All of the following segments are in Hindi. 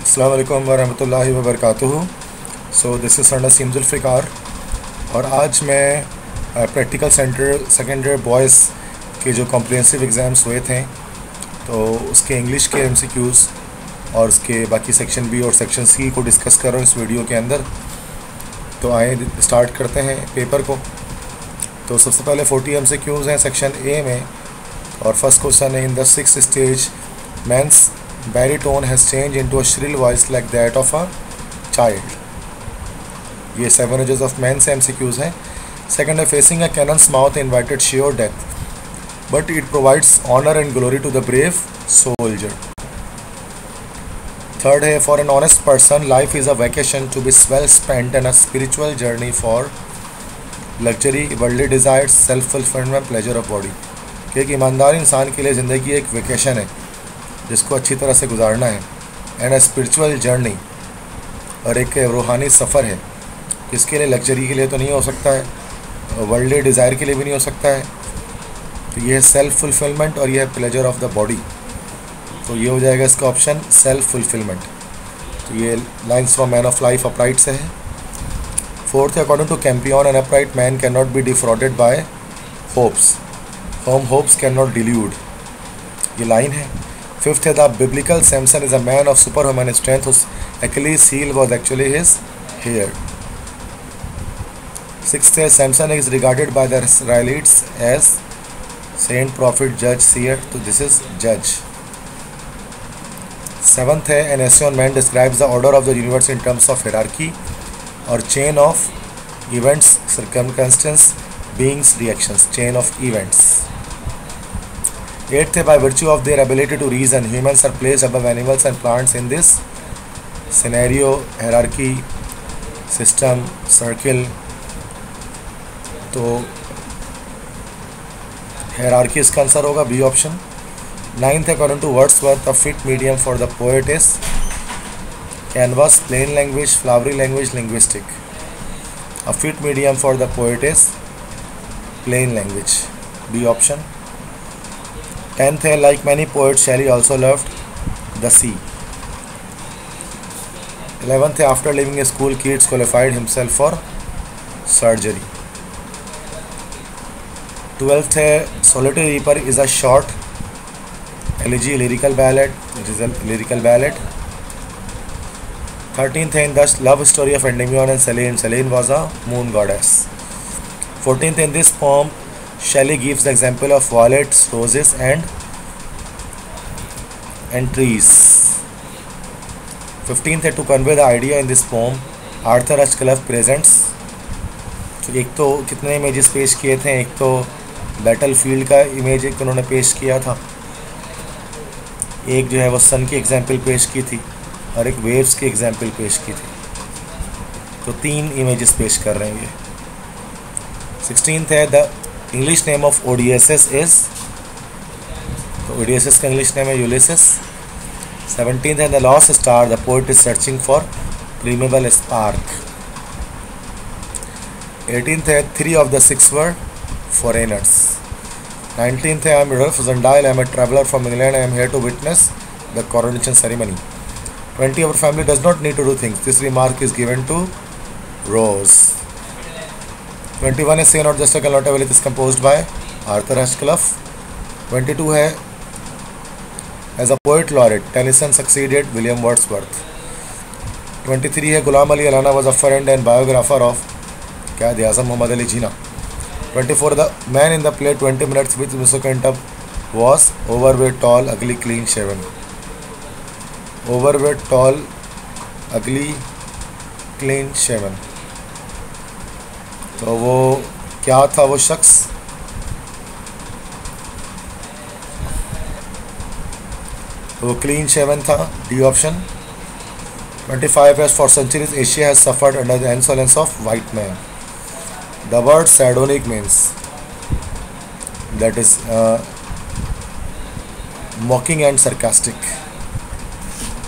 अस्सलाम वालेकुम वरहमतुल्लाहि वबरकातुहू। So this is sir Naseem Zulfiqar और आज मैं practical centre second year boys के जो कॉम्प्रिहेंसिव एग्ज़ाम्स हुए थे तो उसके इंग्लिश के एमसीक्यूज़ और उसके बाकी सेक्शन बी और सेक्शन सी को डिस्कस कर रहा हूँ इस वीडियो के अंदर। तो आए स्टार्ट करते हैं पेपर को। तो सबसे पहले 40 एमसीक्यूज़ हैं सेक्शन ए में और फर्स्ट क्वेश्चन है in the sixth stage man's baritone has changed into a shrill voice like that of a child। ये 7 एजेस ऑफ मैन से MCQs हैं। सेकंड है facing a cannon's mouth invited sure death but it provides honor and glory to the brave soldier। Third है for an honest person life is a vacation to be well spent and a spiritual journey for luxury worldly desires self fulfillment pleasure of body। कि एक ईमानदार इंसान के लिए ज़िंदगी एक वेकेशन है जिसको अच्छी तरह से गुजारना है एंड अ स्पिरिचुअल जर्नी और एक रूहानी सफ़र है इसके लिए लग्जरी के लिए तो नहीं हो सकता है, वर्ल्डली डिज़ायर के लिए भी नहीं हो सकता है। तो ये है सेल्फ फुलफिलमेंट और ये है प्लेजर ऑफ द बॉडी। तो ये हो जाएगा इसका ऑप्शन सेल्फ फुलफिलमेंट। तो ये lines from man of life upright से है। फोर्थ है according to Campion an upright man cannot be defrauded by hopes home hopes cannot deluded, ये लाइन है। फिफ्थ है the biblical Samson is a man of super human strength whose Achilles heel was actually his hair। Sixth है Samson is regarded by the Israelites as saint prophet जज सीयर, तो दिस इज जज। सेवंथ है N essay on man describes the order of the universe in terms of hierarchy और chain of events circumstances beings reactions, chain of events। Eighth है by virtue of their ability to reason humans are placed above animals and plants in this scenario hierarchy system circle। तो hierarchy इसका आंसर होगा बी ऑप्शन। नाइन्थ है according to Wordsworth a fit medium for the poet is canvas plain language flowery language linguistic। a fit medium for the poet is plain language, B option. Tenth है like many poet Shelley also loved the sea. 11th है after leaving a school Keats qualified himself for surgery. 12th है solitary reaper is a short elegy lyrical ballad, it is a lyrical ballad. 13th है in the love story of Endymion and Selene, Selene was a moon goddess. 14th in this poem Shelley gives the example of violets, roses and trees। 15th है to convey the idea in this poem Arthur Ashcliffe presents। तो एक तो कितने इमेजेस पेश किए थे, एक तो बैटल फील्ड का इमेज एक उन्होंने पेश किया था, एक जो है वो सन की एग्जाम्पल पेश की थी और एक वेव्स की एग्जाम्पल पेश की थी। तो तीन इमेजेस पेश कर रहे हैं ये। 16th है the English name of Odysseus is, तो ओडियसेस का इंग्लिश नेम है यूलिसेस। 17th है the lost star the poet is searching for preamble spark. 18th है 3 of the 6 were foreigners। 19th है I am Rudolph Zendile, I am a traveler from England, I am here to witness the coronation ceremony। 20 our family does not need to do things, this remark is given to Rose। 21 है Say Not Just a Girl Not a Village is composed by Arthur Ashcliffe। 22 है As a poet laureate Tennyson succeeded William Wordsworth। 23 है Ghulam Ali Allana was a friend and biographer of Quaid Azam Mohammad Ali Jinnah. 24 the man in the play 20 minutes with Mr. Kentup was overweight tall ugly clean shaven। overweight tall ugly clean shaven, तो वो क्या था वो शख्स, वो क्लीन शेवन था, डी ऑप्शन। 25 है for centuries Asia has suffered under the insolence of white man. The word sardonic means that is mocking and sarcastic.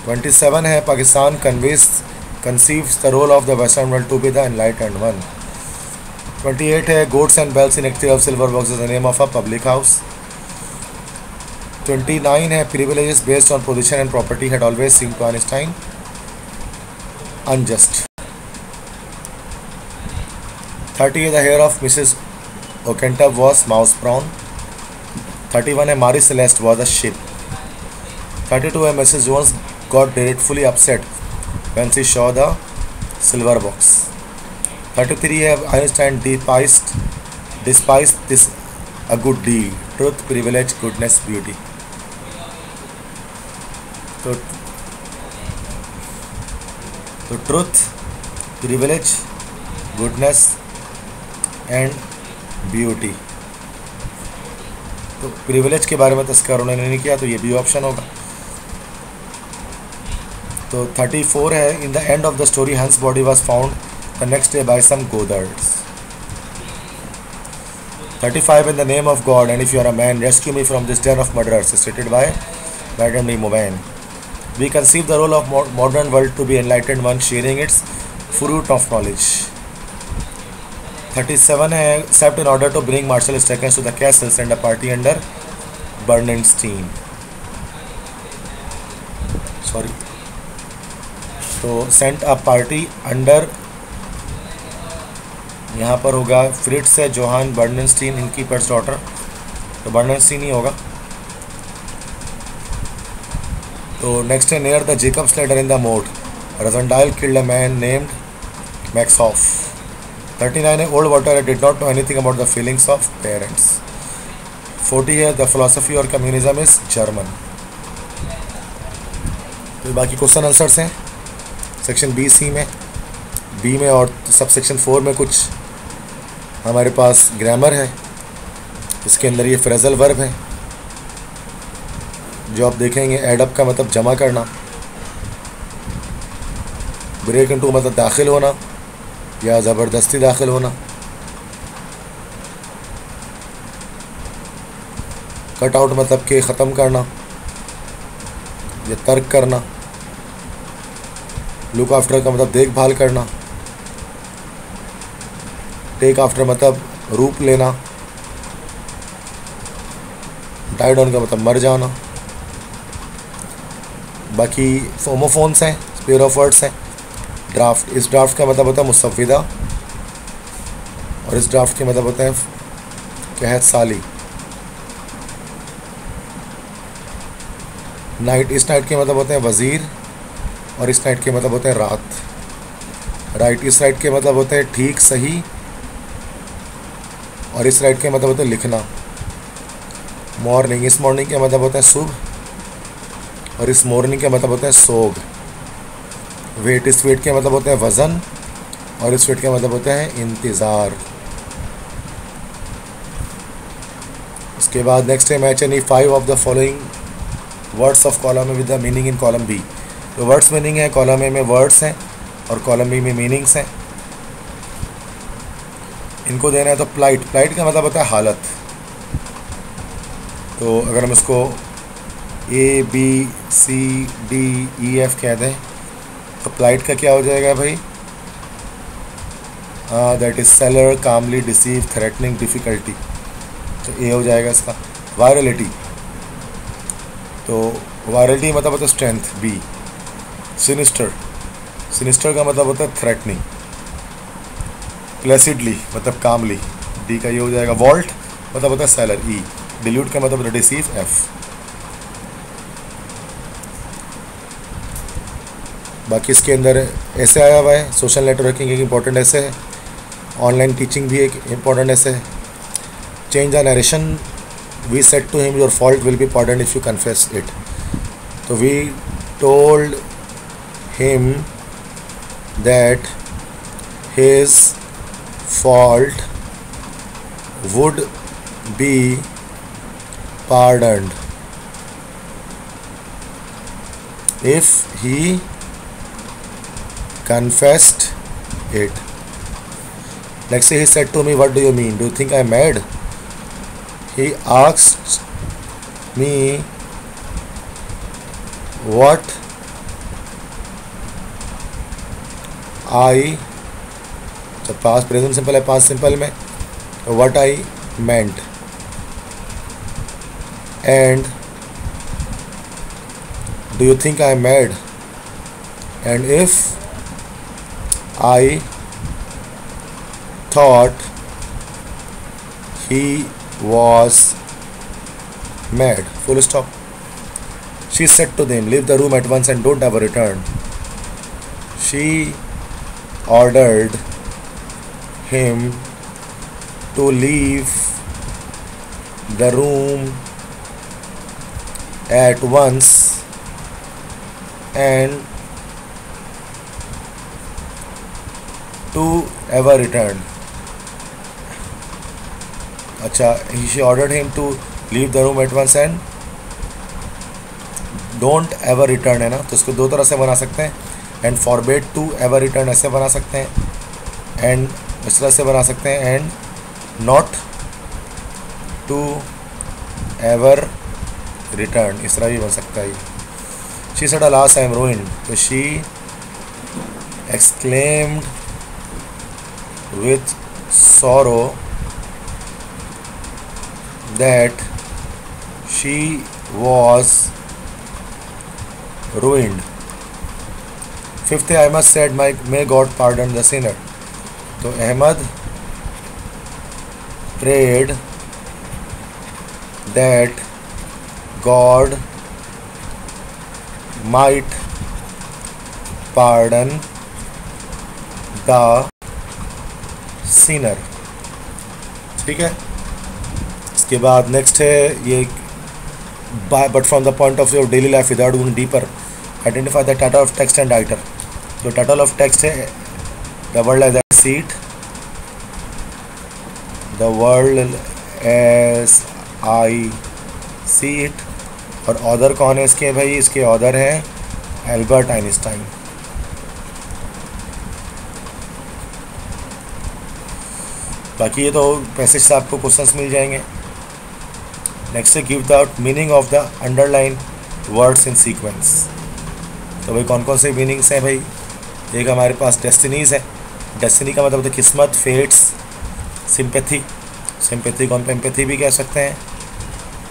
27 है Pakistan conceives the role of the Western world to be the enlightened one। 28 है Goats and Bells in a Tale of Silver Box is the name of a public house। 29 है privileges based on position and property had always seemed to Einstein unjust. 30 the hair of Mrs. O'Kentup was mouse brown. 31 Marie Celeste was a sheep. 32 Mrs. Jones got dreadfully upset when she saw the silver box. 33 Einstein despised this a good deed. Truth, privilege, goodness, beauty. तो truth, privilege, goodness and beauty. तो प्रिविलेज के बारे में तस्कर उन्होंने नहीं किया, तो ये भी ऑप्शन होगा. तो 34 है. In the end of the story Hans body was found the next day by some goatherds. 35 in the name of God and if you are a man rescue me from this den of murderers, stated by Madame de Moulin. We conceive the role of modern world to be enlightened one sharing its fruit of knowledge. 37 है. Except in order to bring Marshal Stakens to the castle, send a party under Bernstein. Sorry. तो sent a party under, यहाँ पर होगा फ्रिट्स है, जोहान बर्नस्टीन इनकी फर्स्ट डॉटर, तो बर्नस्टीन ही होगा. तो नेक्स्ट है. Near the Jacob's ladder in the मोट रजनडाइल किल्ड अ मैन नेम्ड मैक्सऑफ. 39 है. Old water did not know anything about the feelings of parents. 40 है. द फिलोसफी और कम्युनिज्म इज जर्मन. तो बाकी क्वेश्चन आंसर्स हैं सेक्शन बी सी में, बी में, और सब सेक्शन 4 में कुछ हमारे पास ग्रामर है. इसके अंदर ये फ्रेजल वर्ब है जो आप देखेंगे. एडअप का मतलब जमा करना, ब्रेक इनटू मतलब दाखिल होना या ज़बरदस्ती दाखिल होना, कट आउट मतलब कि ख़त्म करना या तर्क करना, लुक आफ्टर का मतलब देखभाल करना, टेक आफ्टर मतलब रूप लेना, डाई डाउन का मतलब मर जाना. बाकी होमोफोन्स हैं, पेयर ऑफ वर्ड्स हैं. ड्राफ्ट, इस ड्राफ्ट का मतलब होता है मुसव्विदा और इस ड्राफ्ट के मतलब होते हैं कहत साली. नाइट, इस नाइट के मतलब होते हैं वज़ीर और इस नाइट के मतलब होते हैं रात. राइट, इस राइट के मतलब होते हैं ठीक, सही, और इस राइट के मतलब होते हैं लिखना. मॉर्निंग, इस मॉर्निंग के मतलब होता है सुबह और इस मॉर्निंग के मतलब होता है सोग. वेट, इस वेट के मतलब होते हैं वज़न और इस वेट के मतलब होता है इंतज़ार. उसके बाद नेक्स्ट है. Match any 5 of the following words of column A with the meaning in column B. तो वर्ड्स मीनिंग है, कॉलम ए में वर्ड्स हैं और कॉलम बी में मीनिंग्स हैं. इनको देना है. तो प्लाइट, प्लाइट का मतलब होता है हालत. तो अगर हम इसको A B C D E F कह दें तो प्लाइट का क्या हो जाएगा भाई? That is sailor, calmly, deceive, threatening, difficulty. तो ए हो जाएगा इसका. वायरलिटी, तो वायरलिटी मतलब होता है स्ट्रेंथ, बी. सिनिस्टर, सिनिस्टर का मतलब होता है थ्रेटनिंग. प्लेसिडली मतलब कामली, डी का ये हो जाएगा. वॉल्ट मतलब होता है सेलर, ई. डिल्यूट का मतलब होता है डिसीव, एफ. बाकी इसके अंदर ऐसे आया हुआ है. सोशल नेटवर्किंग एक इंपॉर्टेंट ऐसे है. ऑनलाइन टीचिंग भी एक इंपॉर्टेंट ऐसे है. Change the narration, we said to him your fault will be pardon if you confess it. तो we told him that his fault would be pardoned if he confessed it. Next, he said to me, what do you mean? Do you think I'm mad? He asked me what I, तो पास्ट प्रेजेंट सिंपल है. पास्ट सिंपल में what I meant. And do you think I am mad. And if I thought he was mad. Full stop. She said to them, leave the room at once and don't ever return. She ordered him to leave the room at once and to ever return. अच्छा, she ordered him to leave the room at once and don't ever return है ना, तो इसको दो तरह से बना सकते हैं. And forbade to ever return ऐसे बना सकते हैं, एंड इस तरह से बना सकते हैं, and not to ever return इस तरह भी बन सकता है. She said alas I am ruined, तो she exclaimed with sorrow that she was ruined. Fifth, Ahmad said, may God pardon the sinner. तो Ahmad prayed that God might pardon the sinner. ठीक है. इसके बाद नेक्स्ट है ये, but from the point of view of daily life without going deeper, identify the title of text and writer. तो title of text है the world as I see it, the world as I see it. और ऑथर कौन है इसके भाई? इसके ऑथर हैं एल्बर्ट आइंस्टाइन. बाकी ये तो पैसेज से आपको क्वेश्चंस मिल जाएंगे. नेक्स्ट है give the meaning of the underline words in sequence. तो भाई कौन कौन से मीनिंग्स हैं भाई? एक हमारे पास डेस्टिनीज़ है. डेस्टिनी का मतलब होता है किस्मत, फेट्स. सिंपैथी, सिंपैथी को हम एम्पैथी भी कह सकते हैं.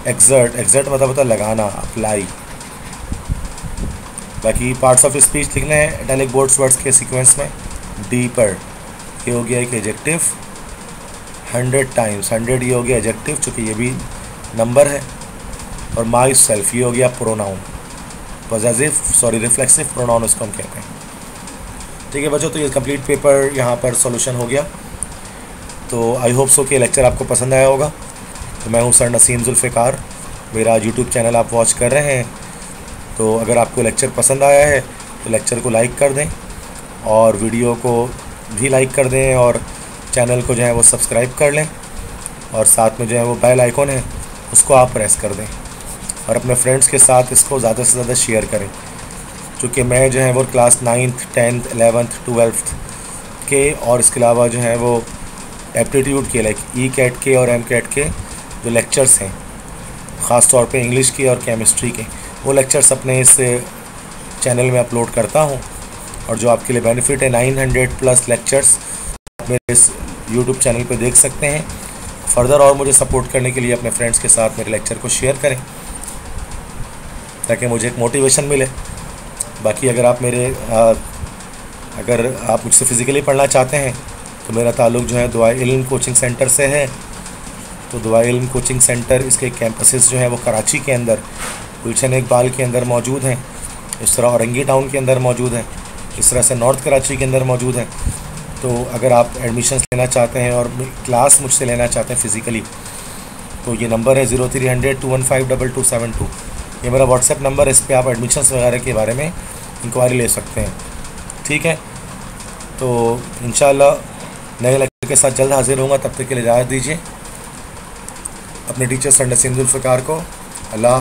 एक्सर्ट, एक्सर्ट मतलब होता है लगाना, अप्लाई. बाकी पार्ट्स ऑफ स्पीच लिखने हैं इटैलिक बोल्ड वर्ड्स के सीक्वेंस में. डीपर ये हो गया एक एडजेक्टिव. 100 टाइम्स, 100 ये हो गया एडजेक्टिव चूँकि ये भी नंबर है. और माई सेल्फ ये हो गया pronoun, possessive sorry reflexive pronoun उसको हम कहते हैं. ठीक है बच्चों, तो ये कंप्लीट पेपर यहाँ पर सॉल्यूशन हो गया. तो आई होप सो कि लेक्चर आपको पसंद आया होगा. तो मैं हूँ सर नसीम जुल्फ़िकार. मेरा यूट्यूब चैनल आप वॉच कर रहे हैं. तो अगर आपको लेक्चर पसंद आया है तो लेक्चर को लाइक कर दें, और वीडियो को भी लाइक कर दें, और चैनल को जो है वो सब्सक्राइब कर लें, और साथ में जो है वो बेल आइकॉन है उसको आप प्रेस कर दें, और अपने फ्रेंड्स के साथ इसको ज़्यादा से ज़्यादा शेयर करें. चूँकि मैं जो है वो class 9th 10th 11th 12th के, और इसके अलावा जो है वो एप्टीट्यूड के लाइक ई कैट के और एम कैट के जो लेक्चर्स हैं, ख़ास तौर पे इंग्लिश के और केमिस्ट्री के, वो लेक्चर्स अपने इस चैनल में अपलोड करता हूँ. और जो आपके लिए बेनिफिट है 900+ लेक्चर्स मेरे इस यूट्यूब चैनल पे देख सकते हैं. फर्दर और मुझे सपोर्ट करने के लिए अपने फ्रेंड्स के साथ मेरे लेक्चर को शेयर करें ताकि मुझे एक मोटिवेशन मिले. बाकी अगर आप अगर आप मुझसे फ़िज़िकली पढ़ना चाहते हैं तो मेरा ताल्लुक़ जो है दुआ इल्म कोचिंग सेंटर से है. तो दुआ इल्म कोचिंग सेंटर, इसके कैंपसेस जो हैं वो कराची के अंदर गुलशन इकबाल के अंदर मौजूद हैं, इस तरह औरंगी टाउन के अंदर मौजूद हैं, इस तरह से नॉर्थ कराची के अंदर मौजूद हैं. तो अगर आप एडमिशन्स लेना चाहते हैं और क्लास मुझसे लेना चाहते हैं फ़िज़िकली, तो ये नंबर है 0300 215 2272. ये मेरा व्हाट्सएप नंबर है. इस पर आप एडमिशन्स वगैरह के बारे में इंक्वायरी ले सकते हैं. ठीक है, तो इंशाल्लाह नए लेक्चर के साथ जल्द हाजिर होऊंगा. तब तक के लिए इजाज़त दीजिए. अपने टीचर सर नसीम जुल्फ़िकार को अल्लाह